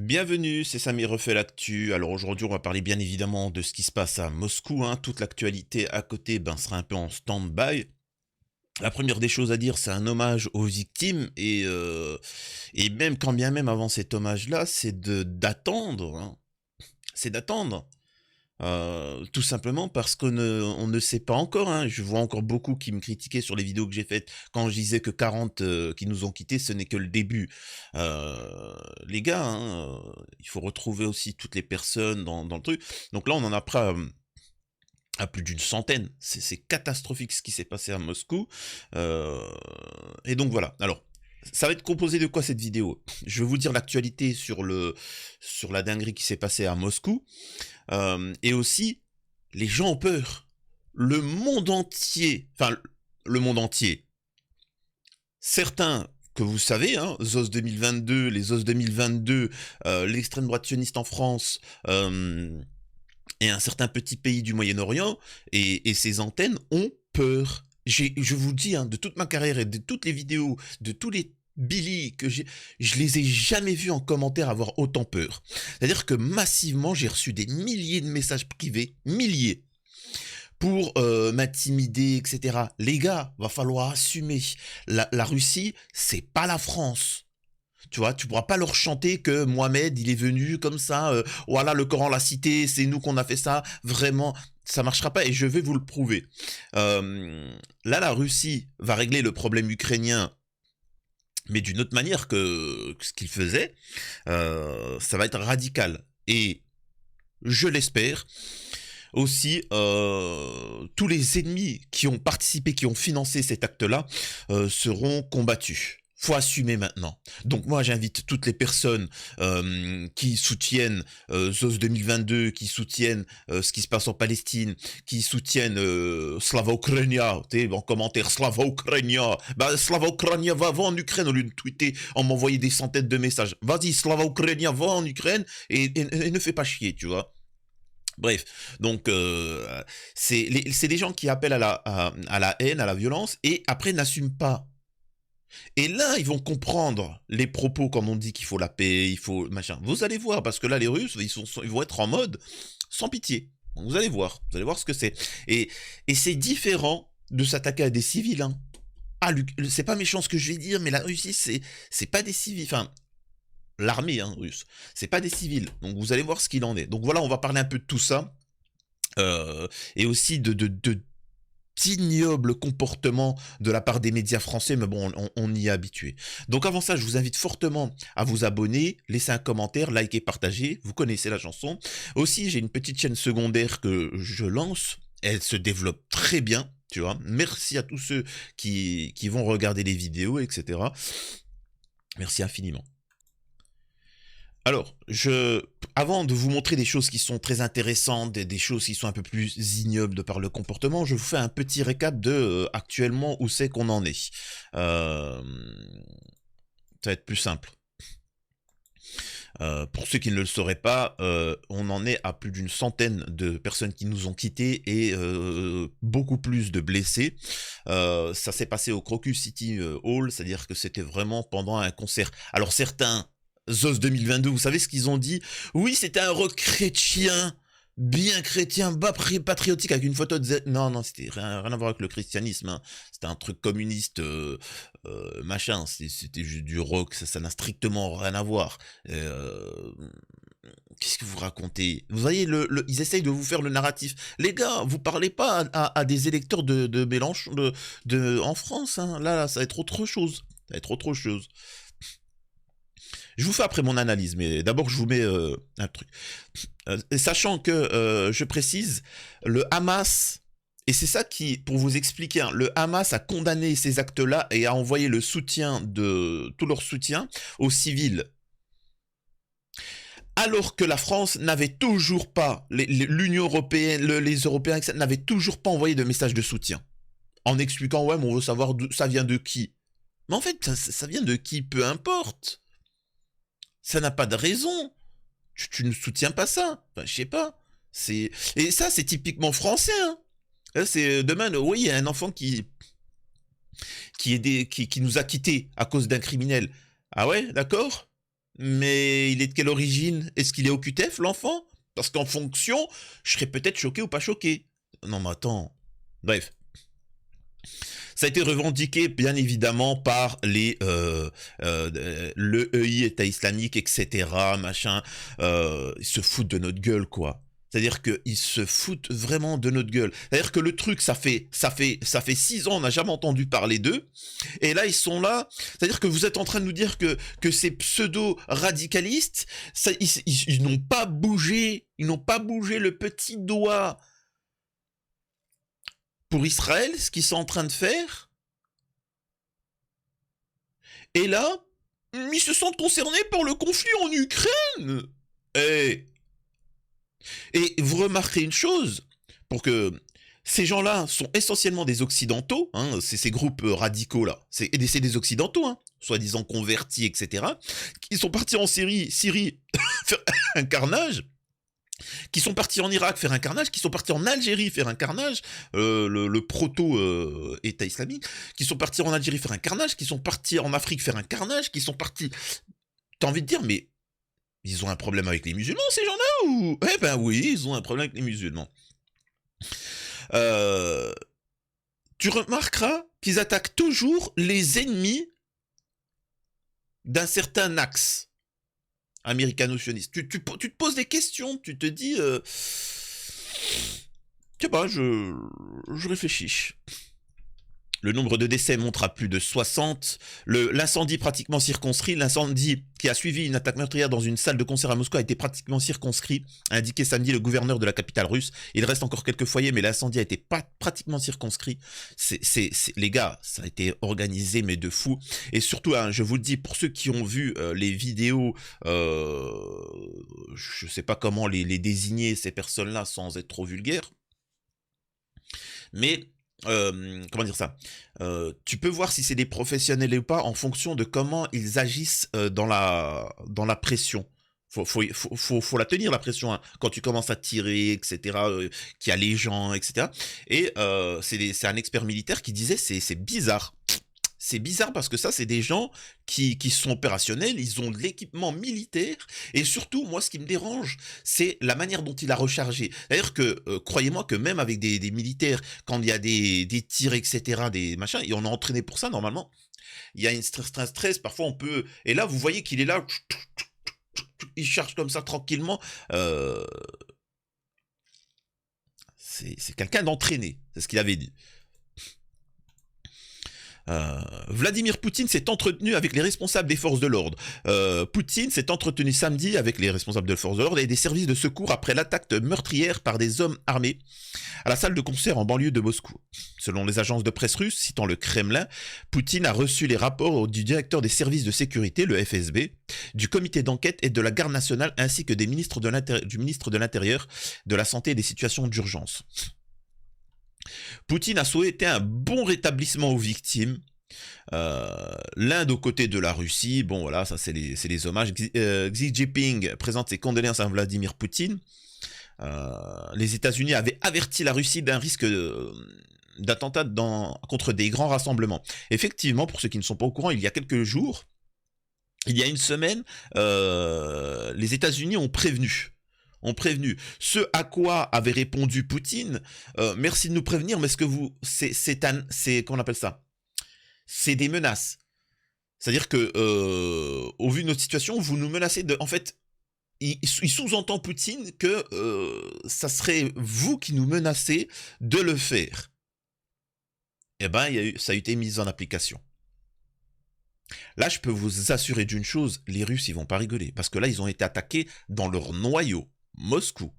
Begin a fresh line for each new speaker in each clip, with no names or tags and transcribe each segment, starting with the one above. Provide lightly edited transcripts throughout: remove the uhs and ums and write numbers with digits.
Bienvenue, c'est Samy refait l'actu. Alors aujourd'hui, on va parler bien évidemment de ce qui se passe à Moscou, hein. Toute l'actualité à côté, sera un peu en stand-by. La première des choses à dire, c'est un hommage aux victimes et même quand bien même avant cet hommage-là, c'est de d'attendre, hein. C'est d'attendre. Tout simplement parce qu'on ne sait pas encore, hein. Je vois encore beaucoup qui me critiquaient sur les vidéos que j'ai faites quand je disais que 40 qui nous ont quittés, ce n'est que le début. Les gars, hein, il faut retrouver aussi toutes les personnes dans le truc. Donc là, on en a près à plus d'une centaine. C'est catastrophique ce qui s'est passé à Moscou. Euh, et donc voilà. Alors, ça va être composé de quoi cette vidéo? Je vais vous dire l'actualité sur la dinguerie qui s'est passée à Moscou. Et aussi, les gens ont peur. Le monde entier, enfin, le monde entier. Certains que vous savez, hein, ZOS 2022, les ZOS 2022, l'extrême droite sioniste en France, et un certain petit pays du Moyen-Orient, et ses antennes ont peur. Je vous dis, hein, de toute ma carrière et de toutes les vidéos, de tous les Billy que je les ai jamais vus en commentaire avoir autant peur. C'est-à-dire que massivement, j'ai reçu des milliers de messages privés, milliers, pour m'intimider, etc. Les gars, va falloir assumer. La Russie, c'est pas la France. Tu vois, tu pourras pas leur chanter que Mohamed, il est venu comme ça, voilà, le Coran l'a cité, c'est nous qu'on a fait ça, vraiment, ça marchera pas et je vais vous le prouver. Là, la Russie va régler le problème ukrainien, mais d'une autre manière que ce qu'il faisait, ça va être radical. Et je l'espère, aussi, tous les ennemis qui ont participé, qui ont financé cet acte-là, seront combattus. Faut assumer maintenant. Donc moi j'invite toutes les personnes qui soutiennent ZOS 2022, qui soutiennent ce qui se passe en Palestine, qui soutiennent Slava Ukrainia, en commentaire Slava Ukrainia, Slava Ukrainia, va en Ukraine au lieu de tweeter, en m'envoyer des centaines de messages. Vas-y Slava Ukrainia, va en Ukraine et ne fais pas chier, tu vois. Bref, donc c'est des gens qui appellent à la haine, à la violence, et après n'assument pas. Et là, ils vont comprendre les propos quand on dit qu'il faut la paix, il faut machin. Vous allez voir, parce que là, les Russes, ils vont être en mode sans pitié. Vous allez voir ce que c'est. Et c'est différent de s'attaquer à des civils, hein. Ah, c'est pas méchant ce que je vais dire, mais la Russie, c'est pas des civils. Enfin, l'armée, hein, russe, c'est pas des civils. Donc vous allez voir ce qu'il en est. Donc voilà, on va parler un peu de tout ça. Et aussi d'ignobles comportements de la part des médias français, mais bon, on y est habitué. Donc avant ça, je vous invite fortement à vous abonner, laisser un commentaire, liker, partager, vous connaissez la chanson. Aussi, j'ai une petite chaîne secondaire que je lance, elle se développe très bien, tu vois. Merci à tous ceux qui vont regarder les vidéos, etc. Merci infiniment. Alors, avant de vous montrer des choses qui sont très intéressantes, des choses qui sont un peu plus ignobles de par le comportement, je vous fais un petit récap de actuellement où c'est qu'on en est. Ça va être plus simple. Pour ceux qui ne le sauraient pas, on en est à plus d'une centaine de personnes qui nous ont quittés et beaucoup plus de blessés. Ça s'est passé au Crocus City Hall, c'est-à-dire que c'était vraiment pendant un concert. Alors certains ZOS 2022, vous savez ce qu'ils ont dit? Oui, c'était un rock chrétien, bien chrétien, bas patriotique, avec une photo de Non, non, c'était rien à voir avec le christianisme, hein. C'était un truc communiste, machin, c'était juste du rock, ça n'a strictement rien à voir. Qu'est-ce que vous racontez? Vous voyez, ils essayent de vous faire le narratif. Les gars, vous parlez pas à des électeurs de Mélenchon, en France, hein. Là, ça va être autre chose. Ça va être autre chose. Je vous fais après mon analyse, mais d'abord je vous mets un truc. Sachant que, je précise, le Hamas, et c'est ça qui, pour vous expliquer, hein, le Hamas a condamné ces actes-là et a envoyé tout leur soutien aux civils. Alors que la France n'avait toujours pas, l'Union Européenne, les Européens, etc., n'avaient toujours pas envoyé de message de soutien. En expliquant, ouais, mais on veut savoir ça vient de qui. Mais en fait, ça vient de qui, peu importe. Ça n'a pas de raison. Tu ne soutiens pas ça. Enfin, je sais pas. Et ça, c'est typiquement français, hein. Là, c'est demain, oui, il y a un enfant qui nous a quittés à cause d'un criminel. Ah ouais, d'accord. Mais il est de quelle origine? Est-ce qu'il est au QTF, l'enfant? Parce qu'en fonction, je serais peut-être choqué ou pas choqué. Non, mais attends. Bref. Ça a été revendiqué, bien évidemment, par l'EI, État islamique, etc., machin. Ils se foutent de notre gueule, quoi. C'est-à-dire qu'ils se foutent vraiment de notre gueule. C'est-à-dire que le truc, ça fait 6 ans, on n'a jamais entendu parler d'eux. Et là, ils sont là. C'est-à-dire que vous êtes en train de nous dire que ces pseudo-radicalistes, ils n'ont pas bougé. Ils n'ont pas bougé le petit doigt pour Israël, ce qu'ils sont en train de faire. Et là, ils se sentent concernés par le conflit en Ukraine. Et vous remarquerez une chose, pour que ces gens-là sont essentiellement des occidentaux, hein, c'est ces groupes radicaux là, c'est des occidentaux, hein, soi-disant convertis, etc., qui sont partis en Syrie faire un carnage, qui sont partis en Irak faire un carnage, qui sont partis en Algérie faire un carnage, le proto-État islamique, qui sont partis en Algérie faire un carnage, qui sont partis en Afrique faire un carnage, qui sont partis... T'as envie de dire, mais ils ont un problème avec les musulmans, ces gens-là, ou... Eh ben oui, ils ont un problème avec les musulmans. Tu remarqueras qu'ils attaquent toujours les ennemis d'un certain axe américano-sioniste. Tu te poses des questions, tu te dis... je sais pas, je réfléchis. Le nombre de décès montre à plus de 60. L'incendie pratiquement circonscrit. L'incendie qui a suivi une attaque meurtrière dans une salle de concert à Moscou a été pratiquement circonscrit, a indiqué samedi le gouverneur de la capitale russe. Il reste encore quelques foyers, mais l'incendie a été pratiquement circonscrit. Les gars, ça a été organisé, mais de fou. Et surtout, hein, je vous le dis, pour ceux qui ont vu les vidéos, je sais pas comment les désigner, ces personnes-là, sans être trop vulgaire. Mais... comment dire ça, tu peux voir si c'est des professionnels ou pas en fonction de comment ils agissent dans la pression. Faut la tenir, la pression, hein. Quand tu commences à tirer, etc., qu'il y a les gens, etc. Et c'est un expert militaire qui disait c'est bizarre. C'est bizarre parce que ça, c'est des gens qui sont opérationnels, ils ont de l'équipement militaire, et surtout, moi, ce qui me dérange, c'est la manière dont il a rechargé. C'est-à-dire que, croyez-moi que même avec des militaires, quand il y a des tirs, etc., des machins, et on est entraîné pour ça, normalement, il y a une stress, parfois on peut... Et là, vous voyez qu'il est là, il charge comme ça, tranquillement. C'est quelqu'un d'entraîné, c'est ce qu'il avait dit. Vladimir Poutine s'est entretenu avec les responsables des forces de l'ordre. Poutine s'est entretenu samedi avec les responsables des forces de l'ordre et des services de secours après l'attaque meurtrière par des hommes armés à la salle de concert en banlieue de Moscou. Selon les agences de presse russes, citant le Kremlin, Poutine a reçu les rapports du directeur des services de sécurité, le FSB, du comité d'enquête et de la garde nationale, ainsi que du ministre de l'Intérieur, de la Santé et des situations d'urgence. Poutine a souhaité un bon rétablissement aux victimes. L'Inde aux côtés de la Russie, bon voilà, ça c'est les hommages. Xi Jinping présente ses condoléances à Vladimir Poutine. Les États-Unis avaient averti la Russie d'un risque d'attentat contre des grands rassemblements. Effectivement, pour ceux qui ne sont pas au courant, il y a quelques jours, il y a une semaine, les États-Unis ont prévenu. Ce à quoi avait répondu Poutine, merci de nous prévenir, mais est-ce que comment on appelle ça? C'est des menaces. C'est-à-dire que, au vu de notre situation, vous nous menacez de... En fait, il sous-entend Poutine que ça serait vous qui nous menacez de le faire. Eh ben, ça a été mis en application. Là, je peux vous assurer d'une chose, les Russes, ils vont pas rigoler. Parce que là, ils ont été attaqués dans leur noyau. Moscou.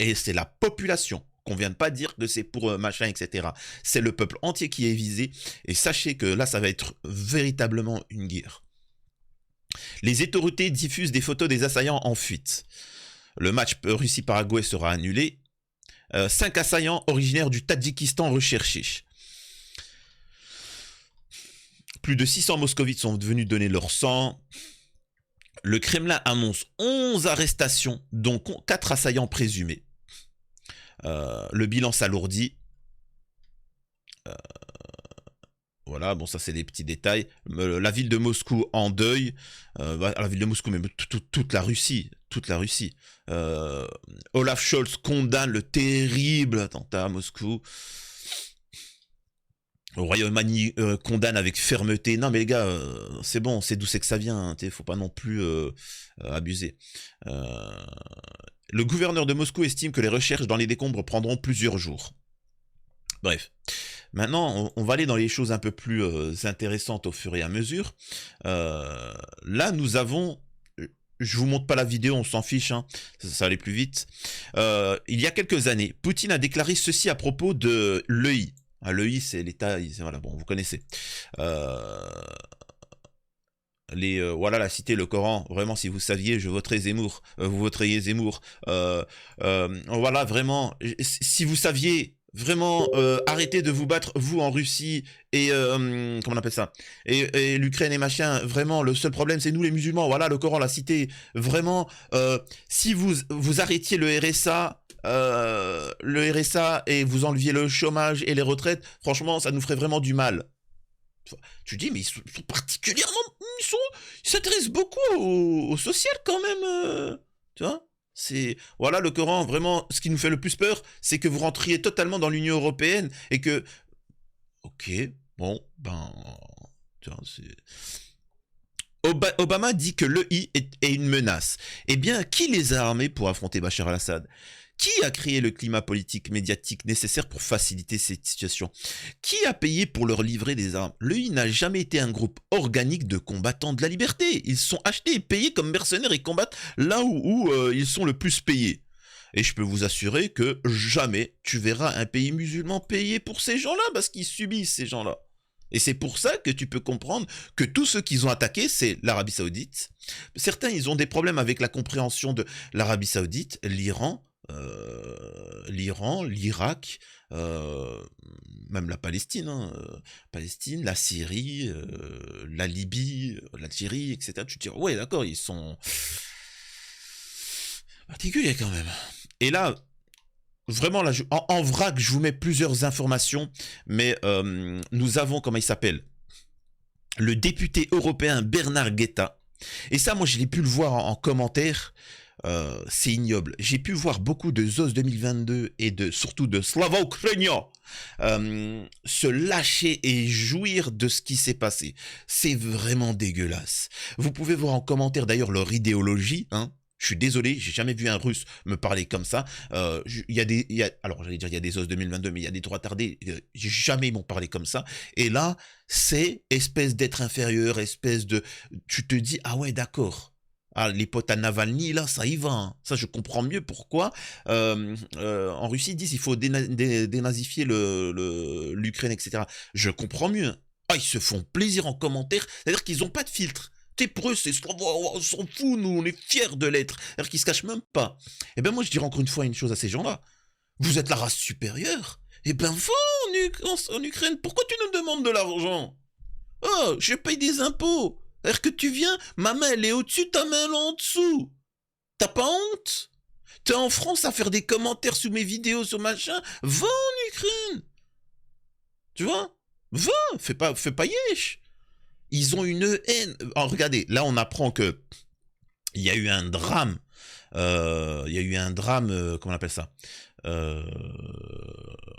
Et c'est la population, qu'on vient de pas dire que c'est pour machin, etc. C'est le peuple entier qui est visé, et sachez que là, ça va être véritablement une guerre. Les autorités diffusent des photos des assaillants en fuite. Le match Russie-Paraguay sera annulé. 5 assaillants originaires du Tadjikistan recherchés. Plus de 600 moscovites sont venus donner leur sang. Le Kremlin annonce 11 arrestations, dont 4 assaillants présumés. Le bilan s'alourdit. Voilà, bon, ça c'est des petits détails. La ville de Moscou en deuil. La ville de Moscou, mais toute la Russie. Toute la Russie. Olaf Scholz condamne le terrible attentat à Moscou. Le Royaume-Uni condamne avec fermeté. Non mais les gars, c'est bon, c'est d'où c'est que ça vient. Hein, faut pas non plus abuser. Le gouverneur de Moscou estime que les recherches dans les décombres prendront plusieurs jours. Bref. Maintenant, on va aller dans les choses un peu plus intéressantes au fur et à mesure. Là, nous avons... Je vous montre pas la vidéo, on s'en fiche, hein, ça va aller plus vite. Il y a quelques années, Poutine a déclaré ceci à propos de l'EI. Ah, l'EI, c'est l'État... Voilà, bon, vous connaissez. Voilà la cité, le Coran, vraiment si vous saviez, je voterais Zemmour, vous voteriez Zemmour. Voilà, vraiment, si vous saviez, vraiment, arrêtez de vous battre, vous en Russie, et comment on appelle ça, et l'Ukraine et machin, vraiment, le seul problème c'est nous les musulmans, voilà le Coran, la cité, vraiment, si vous arrêtiez le RSA et vous enleviez le chômage et les retraites, franchement, ça nous ferait vraiment du mal. Tu dis, mais ils sont particulièrement... Ils s'intéressent beaucoup au social quand même. Tu vois, c'est... Voilà, le Coran, vraiment, ce qui nous fait le plus peur, c'est que vous rentriez totalement dans l'Union Européenne et que... Ok, bon, ben... Tu vois, c'est... Obama dit que l'EI est une menace. Eh bien, qui les a armés pour affronter Bachar al-Assad? Qui a créé le climat politique médiatique nécessaire pour faciliter cette situation? Qui a payé pour leur livrer des armes? L'EI n'a jamais été un groupe organique de combattants de la liberté. Ils sont achetés et payés comme mercenaires et combattent là où ils sont le plus payés. Et je peux vous assurer que jamais tu verras un pays musulman payer pour ces gens-là, parce qu'ils subissent ces gens-là. Et c'est pour ça que tu peux comprendre que tous ceux qu'ils ont attaqués, c'est l'Arabie Saoudite. Certains, ils ont des problèmes avec la compréhension de l'Arabie Saoudite, l'Iran, l'Irak, même la Palestine, hein, Palestine, la Syrie, la Libye, l'Algérie, etc. Tu te dis, ouais, d'accord, ils sont particuliers quand même. Et là, vraiment, là, en vrac, je vous mets plusieurs informations, mais nous avons, comment il s'appelle, le député européen Bernard Guetta. Et ça, moi, je l'ai pu le voir en commentaire. C'est ignoble. J'ai pu voir beaucoup de ZOS 2022 et surtout de Slava Ukraina se lâcher et jouir de ce qui s'est passé. C'est vraiment dégueulasse. Vous pouvez voir en commentaire d'ailleurs leur idéologie, hein. Je suis désolé, j'ai jamais vu un Russe me parler comme ça. Alors j'allais dire il y a des os 2022, mais il y a des droits tardés. Jamais ils m'ont parlé comme ça. Et là, c'est espèce d'être inférieur, espèce de... Tu te dis, ah ouais, d'accord. Ah, les potes à Navalny, là, ça y va. Hein. Ça, je comprends mieux pourquoi. En Russie, ils disent qu'il faut dénazifier l'Ukraine, etc. Je comprends mieux. Ah, ils se font plaisir en commentaire. C'est-à-dire qu'ils n'ont pas de filtre. Pour eux, on s'en fout, nous, on est fiers de l'être. C'est-à-dire qu'ils se cachent même pas. Et ben moi, je dirais encore une fois une chose à ces gens-là. Vous êtes la race supérieure. Et ben va en Ukraine. Pourquoi tu nous demandes de l'argent? Oh, je paye des impôts. C'est-à-dire que tu viens, ma main elle est au-dessus, ta main elle est en dessous. T'as pas honte? T'es en France à faire des commentaires sous mes vidéos, sur machin. Va en Ukraine. Tu vois? Va, fais pas yesh. Ils ont une haine. Oh, regardez, là on apprend que il y a eu un drame. Comment on appelle ça,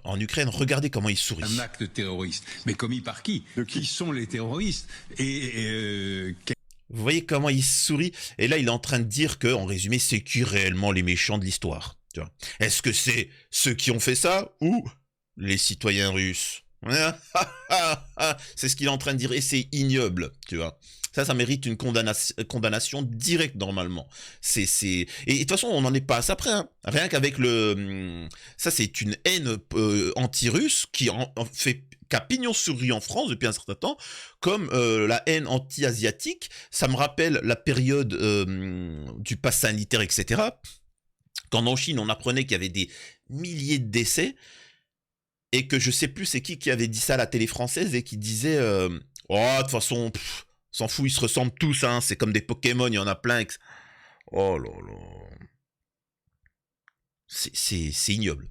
en Ukraine. Regardez comment ils sourient.
Un acte terroriste. Mais commis par qui? Qui sont les terroristes?
Vous voyez comment il sourit? Et là, il est en train de dire que, en résumé, c'est qui réellement les méchants de l'histoire? Est-ce que c'est ceux qui ont fait ça ou les citoyens russes? C'est ce qu'il est en train de dire et c'est ignoble, tu vois. Ça mérite une condamnation directe normalement. Et de toute façon, on n'en est pas à ça près. Hein. Rien qu'avec ça, c'est une haine anti-russe qui qu'a pignon sur rue en France depuis un certain temps, comme la haine anti-asiatique. Ça me rappelle la période du pass sanitaire, etc. Quand en Chine, on apprenait qu'il y avait des milliers de décès. Et que je sais plus c'est qui avait dit ça à la télé française et qui disait oh de toute façon s'en fout, ils se ressemblent tous, hein, c'est comme des Pokémon, il y en a plein. Oh là là. C'est ignoble.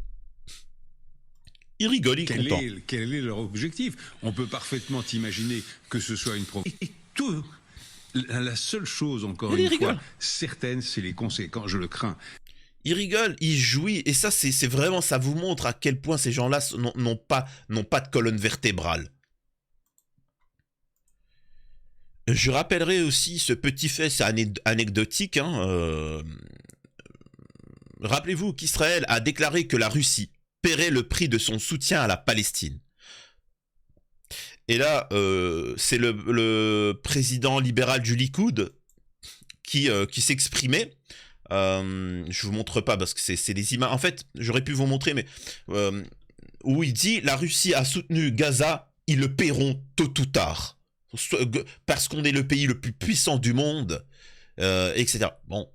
Ils rigolent, ils sont contents.
Quel est leur objectif? On peut parfaitement imaginer que ce soit une provocation. Tout. La seule chose, encore une fois, certaine, c'est les conséquences, je le crains.
Ils rigolent, ils jouissent, et ça, c'est vraiment, ça vous montre à quel point ces gens-là n'ont pas de colonne vertébrale. Je rappellerai aussi ce petit fait, c'est anecdotique, hein, rappelez-vous qu'Israël a déclaré que la Russie paierait le prix de son soutien à la Palestine. Et là, c'est le président libéral du Likoud qui s'exprimait. Je vous montre pas parce que c'est des images. En fait, j'aurais pu vous montrer, mais où il dit la Russie a soutenu Gaza, ils le paieront tôt ou tard, parce qu'on est le pays le plus puissant du monde, etc. Bon.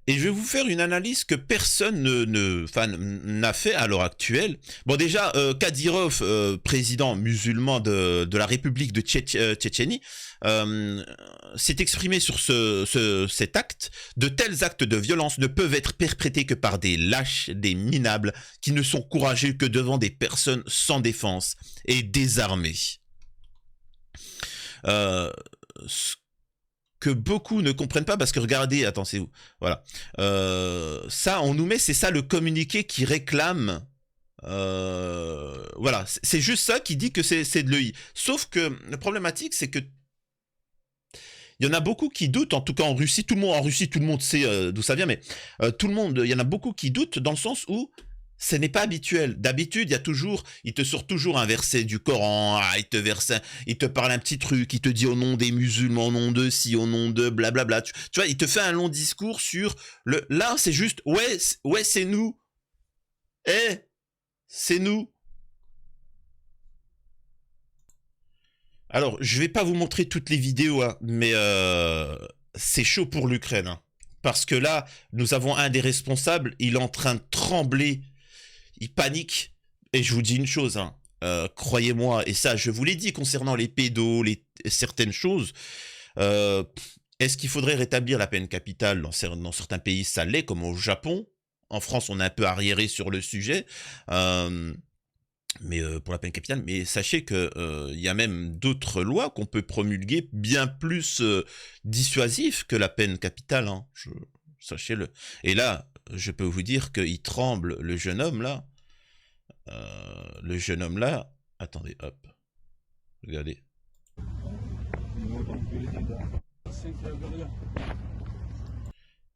Et je vais vous faire une analyse que personne n'a fait à l'heure actuelle. Bon, déjà, Kadyrov, président musulman de la République de Tchétchénie, s'est exprimé sur cet acte. De tels actes de violence ne peuvent être perpétrés que par des lâches, des minables, qui ne sont courageux que devant des personnes sans défense et désarmées. Que beaucoup ne comprennent pas parce que regardez, attends, c'est où? Voilà. Ça, on nous met, c'est ça le communiqué qui réclame. Voilà, c'est juste ça qui dit que c'est de l'EI. Sauf que la problématique, c'est que il y en a beaucoup qui doutent, en tout cas en Russie, tout le monde sait d'où ça vient, mais il y en a beaucoup qui doutent dans le sens où ce n'est pas habituel. D'habitude, il te sort toujours un verset du Coran, il te parle un petit truc, il te dit au nom des musulmans, au nom de ci, au nom de blablabla. Tu vois, il te fait un long discours sur le. Là, c'est juste, ouais, c'est nous. C'est nous. Alors, je vais pas vous montrer toutes les vidéos, hein, mais c'est chaud pour l'Ukraine, hein, parce que là, nous avons un des responsables, il est en train de trembler. Il panique, et je vous dis une chose, hein, croyez-moi, et ça je vous l'ai dit concernant les pédos, certaines choses, est-ce qu'il faudrait rétablir la peine capitale dans certains pays? Ça l'est, comme au Japon. En France, on est un peu arriéré sur le sujet, mais pour la peine capitale, mais sachez que y a même d'autres lois qu'on peut promulguer bien plus dissuasives que la peine capitale, hein, sachez-le. Et là, je peux vous dire qu'il tremble, le jeune homme là. Attendez, hop, regardez.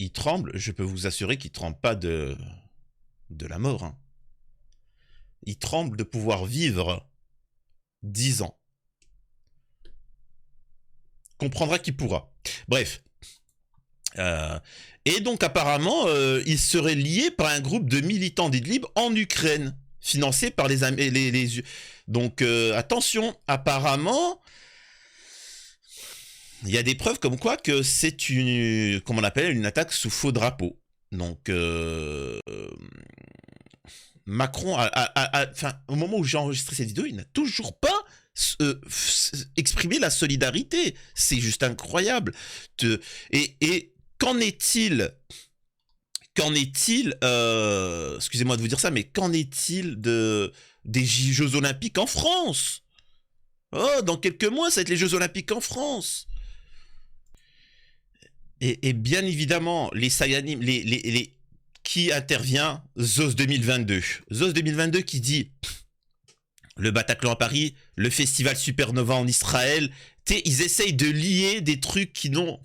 Il tremble, je peux vous assurer qu'il tremble pas de la mort, hein. Il tremble de pouvoir vivre 10 ans. Comprendra qui pourra. Bref. Et donc apparemment, il serait lié par un groupe de militants d'Idlib en Ukraine, financé par les donc attention, apparemment, il y a des preuves comme quoi que c'est comment on appelle, une attaque sous faux drapeau. Donc Macron, au moment où j'ai enregistré cette vidéo, il n'a toujours pas exprimé la solidarité. C'est juste incroyable. Et qu'en est-il excusez-moi de vous dire ça, mais qu'en est-il des Jeux Olympiques en France? Oh, dans quelques mois, ça va être les Jeux Olympiques en France. Et bien évidemment, les Sayanim, qui intervient? ZOS 2022. ZOS 2022 qui dit le Bataclan à Paris, le festival Supernova en Israël. Ils essayent de lier des trucs qui n'ont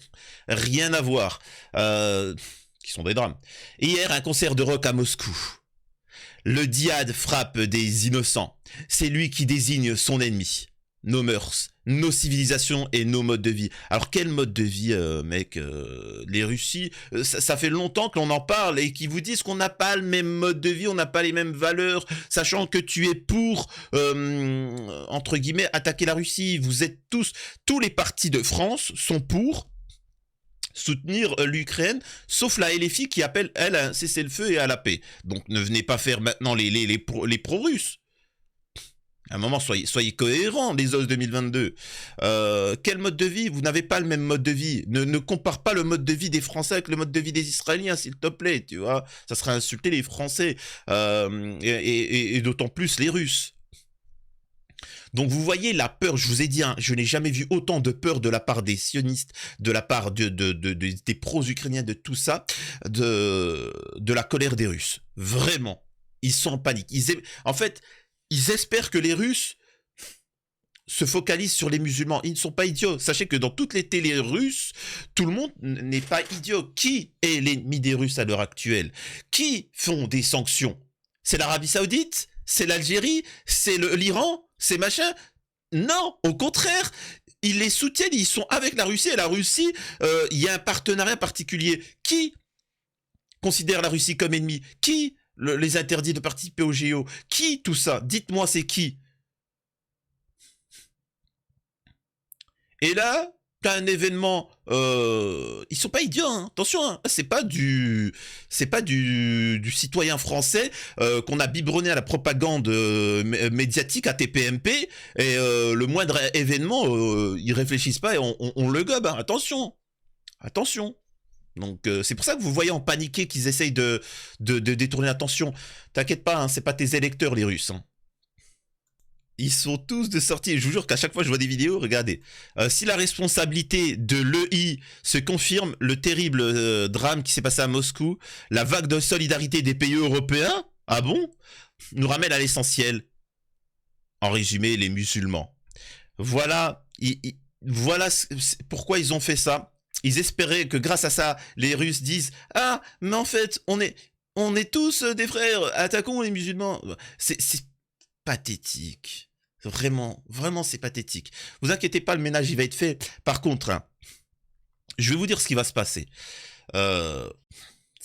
rien à voir. Qui sont des drames. Hier, un concert de rock à Moscou. Le djihad frappe des innocents. C'est lui qui désigne son ennemi. Nos mœurs, nos civilisations et nos modes de vie. Alors quel mode de vie, mec, les Russies, ça fait longtemps que l'on en parle et qu'ils vous disent qu'on n'a pas le même mode de vie, on n'a pas les mêmes valeurs, sachant que tu es pour, entre guillemets, attaquer la Russie. Vous êtes tous les partis de France sont pour soutenir l'Ukraine, sauf la LFI qui appelle, elle, à un cessez-le-feu et à la paix. Donc ne venez pas faire maintenant les pro-russes. À un moment, soyez cohérents, les os 2022. Quel mode de vie? Vous n'avez pas le même mode de vie. Ne compare pas le mode de vie des Français avec le mode de vie des Israéliens, s'il te plaît, tu vois. Ça serait insulter les Français, et d'autant plus les Russes. Donc vous voyez la peur, je vous ai dit, hein, je n'ai jamais vu autant de peur de la part des sionistes, de la part des pros-ukrainiens, de tout ça, de la colère des Russes. Vraiment. Ils sont en panique. En fait, ils espèrent que les Russes se focalisent sur les musulmans. Ils ne sont pas idiots. Sachez que dans toutes les télés russes, tout le monde n'est pas idiot. Qui est l'ennemi des Russes à l'heure actuelle? Qui font des sanctions? C'est l'Arabie Saoudite? C'est l'Algérie? C'est l'Iran? C'est machin? Non, au contraire, ils les soutiennent, ils sont avec la Russie, et la Russie, il y a un partenariat particulier. Qui considère la Russie comme ennemi? Qui les interdit de participer au Géo? Qui tout ça? Dites-moi, c'est qui? Et là, t'as un événement, ils sont pas idiots, hein. Attention, hein. C'est pas du citoyen français qu'on a biberonné à la propagande médiatique à TPMP, et le moindre événement, ils réfléchissent pas et on le gobe, hein. Attention, attention. Donc c'est pour ça que vous voyez en paniquer qu'ils essayent de détourner l'attention. T'inquiète pas, hein, c'est pas tes électeurs les Russes, hein. Ils sont tous de sortie. Je vous jure qu'à chaque fois que je vois des vidéos, regardez. Si la responsabilité de l'EI se confirme, le terrible drame qui s'est passé à Moscou, la vague de solidarité des pays européens, ah bon, nous ramène à l'essentiel. En résumé, les musulmans. Voilà, voilà pourquoi ils ont fait ça. Ils espéraient que grâce à ça, les Russes disent « Ah, mais en fait, on est tous des frères, attaquons les musulmans. » C'est pathétique. Vraiment, vraiment, c'est pathétique. Vous inquiétez pas, le ménage, il va être fait. Par contre, hein, je vais vous dire ce qui va se passer. Ça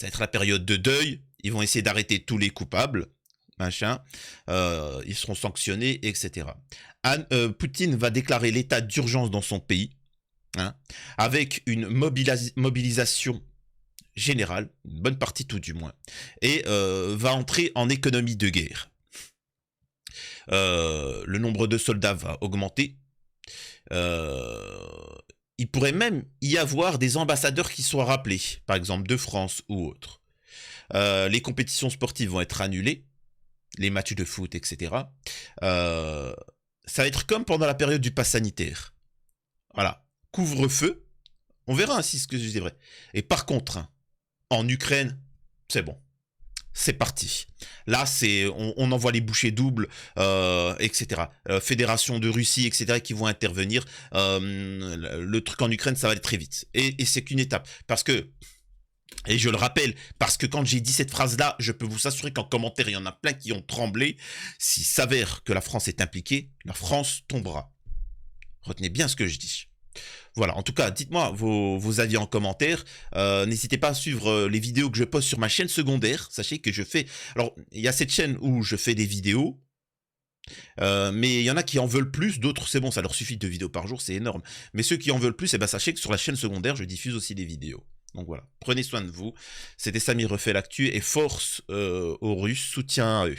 va être la période de deuil. Ils vont essayer d'arrêter tous les coupables. Machin. Ils seront sanctionnés, etc. Poutine va déclarer l'état d'urgence dans son pays. Hein, avec une mobilisation générale, une bonne partie tout du moins. Et va entrer en économie de guerre. Le nombre de soldats va augmenter. Il pourrait même y avoir des ambassadeurs qui soient rappelés, par exemple de France ou autres. Les compétitions sportives vont être annulées, les matchs de foot, etc. Ça va être comme pendant la période du pass sanitaire. Voilà, couvre-feu. On verra si ce que je dis est vrai. Et par contre, hein, en Ukraine, c'est bon. C'est parti. Là, on envoie les bouchées doubles, etc. Fédération de Russie, etc. qui vont intervenir. Le truc en Ukraine, ça va aller très vite. Et c'est qu'une étape. Parce que, et je le rappelle, parce que quand j'ai dit cette phrase-là, je peux vous assurer qu'en commentaire, il y en a plein qui ont tremblé. S'il s'avère que la France est impliquée, la France tombera. Retenez bien ce que je dis. Voilà, en tout cas, dites-moi vos avis en commentaire. N'hésitez pas à suivre les vidéos que je poste sur ma chaîne secondaire. Sachez que je fais... Alors, il y a cette chaîne où je fais des vidéos. Mais il y en a qui en veulent plus, d'autres c'est bon, ça leur suffit 2 vidéos par jour, c'est énorme. Mais ceux qui en veulent plus, eh ben, sachez que sur la chaîne secondaire, je diffuse aussi des vidéos. Donc voilà, prenez soin de vous. C'était Samir refait l'actu et force aux Russes, soutien à eux.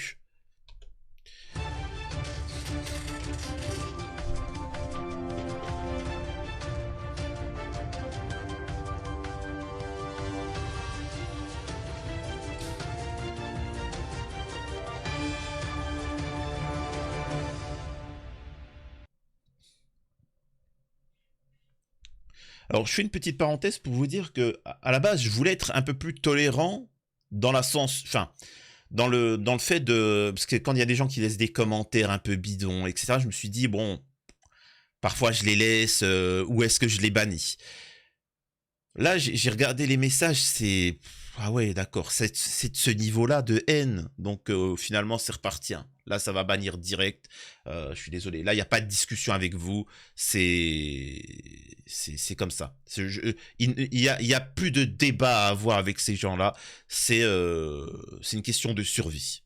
Alors, je fais une petite parenthèse pour vous dire que, à la base, je voulais être un peu plus tolérant dans la sens, enfin, dans le fait de, parce que quand il y a des gens qui laissent des commentaires un peu bidons, etc., je me suis dit, bon, parfois je les laisse, ou est-ce que je les bannis? Là, j'ai regardé les messages, c'est... Ah ouais, d'accord, c'est de ce niveau-là de haine. Donc, finalement, c'est reparti, hein. Là, ça va bannir direct. Je suis désolé. Là, il n'y a pas de discussion avec vous. C'est comme ça. Il y a plus de débat à avoir avec ces gens-là. C'est une question de survie.